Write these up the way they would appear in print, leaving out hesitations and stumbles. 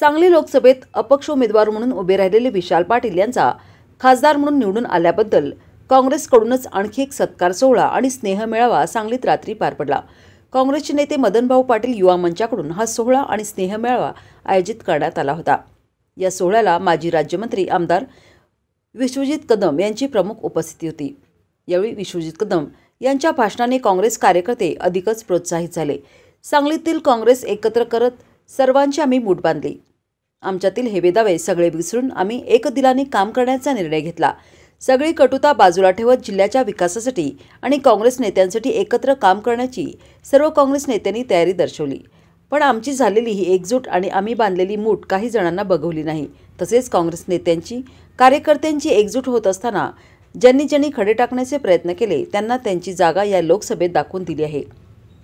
सांगली लोकसभेत अपक्ष उमेदवार म्हणून उभे राहिलेले विशाल पाटील यांचा खासदार म्हणून निवडून आल्याबद्दल काँग्रेसकडूनच आणखी एक सत्कार सोहळा आणि स्नेहमेळावा सांगलीत रात्री पार पडला। काँग्रेसचे नेते मदनभाऊ पाटील युवा मंचाकडून हा सोहळा आणि स्नेहमेळावा आयोजित करण्यात आला होता। या सोहळ्याला माजी राज्यमंत्री आमदार विश्वजित कदम यांची प्रमुख उपस्थिती होती। यावेळी विश्वजित कदम यांच्या भाषणाने काँग्रेस कार्यकर्ते अधिकच प्रोत्साहित झाले। सांगलीतील काँग्रेस एकत्र करत सर्वांची आम्ही मूठ बांधली। आमच्यातील हेवेदावे सगळे विसरून आम्ही एकदिलाने काम करण्याचा निर्णय घेतला। सगळी कटुता बाजूला ठेवत जिल्ह्याच्या विकासासाठी आणि काँग्रेस नेत्यांसाठी एकत्र काम करण्याची सर्व काँग्रेस नेत्यांनी तयारी दर्शवली। पण आमची झालेली ही एकजूट आणि आम्ही बांधलेली मूठ काही जणांना बघवली नाही। तसेच काँग्रेस नेत्यांची कार्यकर्त्यांची एकजूट होत असताना ज्यांनी खडे टाकण्याचे प्रयत्न केले त्यांना त्यांची जागा या लोकसभेत दाखवून दिली आहे।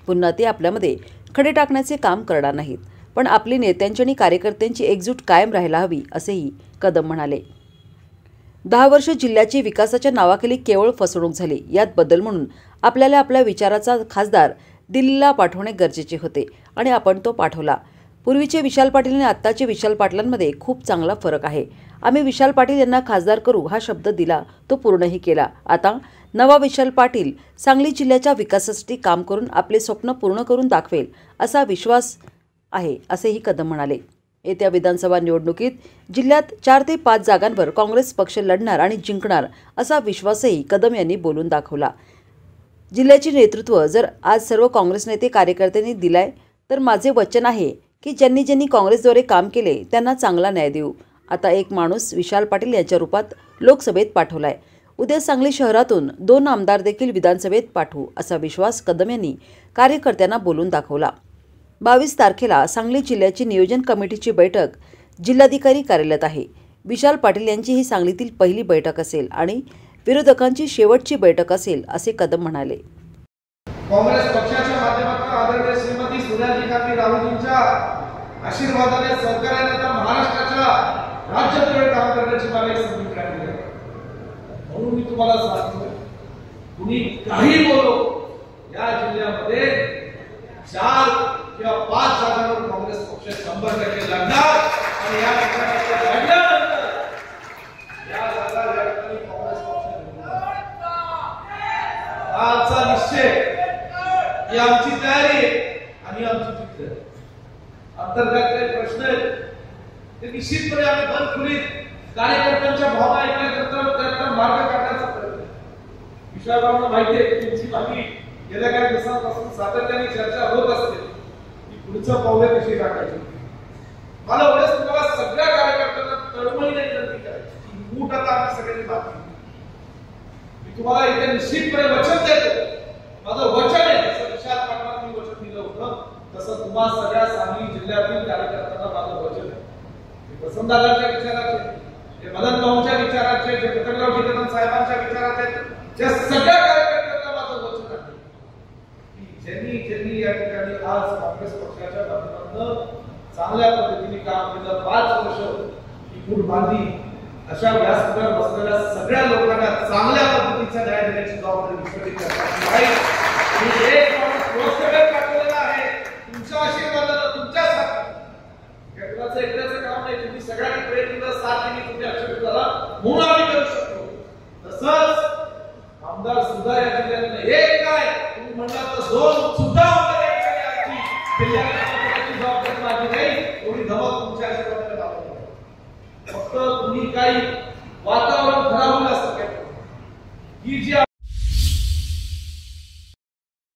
पुन्हा ते आपल्यामध्ये खडे टाकण्याचे काम करणार नाहीत, पण आपली नेत्यांची आणि कार्यकर्त्यांची एकजूट कायम राहायला हवी असेही कदम म्हणाले। 10 वर्ष जिल्ह्याची विकासाच्या नावाखाली केवळ फसवणूक झाली। यात बदल म्हणून आपल्याला आपल्या विचाराचा खासदार दिल्लीला पाठवणे गरजेचे होते आणि आपण तो पाठवला। पूर्वीचे विशाल पाटील आणि आत्ताचे विशाल पाटलांमध्ये खूप चांगला फरक आहे। आम्ही विशाल पाटील यांना खासदार करू हा शब्द दिला, तो पूर्णही केला। आता नवा विशाल पाटील सांगली जिल्ह्याच्या विकासासाठी काम करून आपले स्वप्न पूर्ण करून दाखवेल असा विश्वास आहे असेही कदम म्हणाले। येत्या विधानसभा निवडणुकीत जिल्ह्यात 4 ते 5 जागांवर काँग्रेस पक्ष लढणार आणि जिंकणार असा विश्वासही कदम यांनी बोलून दाखवला। जिल्ह्याचे नेतृत्व जर आज सर्व काँग्रेस नेते कार्यकर्त्यांनी दिलाय तर माझे वचन आहे की ज्यांनी काँग्रेसद्वारे काम केले त्यांना चांगला न्याय देऊ। आता एक माणूस विशाल पाटील यांच्या रूपात लोकसभेत पाठवलाय। उद्या सांगली शहरातून 2 आमदार देखील विधानसभेत पाठवू असा विश्वास कदम यांनी कार्यकर्त्यांना बोलून दाखवला। 22 तारखेला सांगली जिल्ह्याची नियोजन कमिटीची बैठक जिल्हाधिकारी कार्यालयात आहे। विशाल पाटील यांची ही सांगलीतील पहिली बैठक असेल आणि विरोधकांची शेवटची बैठक असेल असे कदम म्हणाले। काँग्रेस पक्षाच्या माध्यमातून आदरणीय श्रीमती सोनिया गांधी राहुलजींच्या आशीर्वादाने सहकार्याने आता महाराष्ट्राच्या राज्यात काम करण्याची मला एक संधी मिळाली आहे। म्हणून मी तुम्हाला सांगतो, तुम्ही काही बोलो, या जिल्ह्यामध्ये 4 किंवा 5 जागांवर काँग्रेस पक्ष 100% लढणार आणि या ठिकाणी लढल्यानंतर या जागा या ठिकाणी काँग्रेस पक्ष निवडणार। आजचा निश्चय, ही आमची तयारी आणि आमची जिद्द। अंतर्गत काही प्रश्न आहेत ते निश्चितपणे आम्ही बंद खोलीत कार्यकर्त्यांच्या भावना ऐकण्याकरता मार्ग काढण्याचा प्रयत्न। विशालभाऊंना माहिती आहे की तुमची बाकी गेल्या काही दिवसांपासून सातत्याने चर्चा होत असते की पुढचं पाऊल कशी टाकायची। मला एवढंच तुम्हाला सगळ्या कार्यकर्त्यांना तळमळीने विनंती करायची की मूठ आता आम्ही सगळ्यांनी बांधली। मी तुम्हाला इथे निश्चितपणे वचन देतो, माझं वचन आहे, जसं विशाल पाटलांनी वचन दिलं होतं तसं तुम्हा सगळ्या सांगली जिल्ह्यातील कार्यकर्त्यांना माझं वचन आहे। वसंतदादांच्या विचाराचे, जे मदन भाऊंच्या विचाराचे, जे पतंगराव कदम साहेबांच्या विचाराचे, ज्या सगळ्या कार्यकर्त्यांना माझं वचन आहे की ज्यांनी या ठिकाणी आज काँग्रेस पक्षाच्या माध्यमातून चांगल्या पद्धतीने काम केलं, 5 वर्ष ही मूठ बांधली, अशा व्यासपीठावर बसलेल्या सगळ्या लोकांना चांगल्या पद्धतीचा न्याय देण्याची जबाबदारी विश्वजित करण्याची आहे। मी एक माणूस लोकसभेत पाठवलेला आहे तुमच्या आशीर्वादाने, तुमच्यासाठी। कुणाचं एकट्याचं काम नाही, तुम्ही सगळ्यांनी प्रयत्न साथ दिली, तुम्ही अक्षर झाला म्हणून आम्ही करू शकतो। तसंच आमदार सुद्धा या जिल्ह्यातनं एक काय तुम्ही म्हणला तर 2 सुद्धा आमदार या ठिकाणी असतील, जिल्ह्याची जबाबदारी माझी नाही, एवढी धमक तुमच्या आशीर्वादाने लावली। फक्त तुम्ही काही वातावरण खराब होईल असं काय, ही जी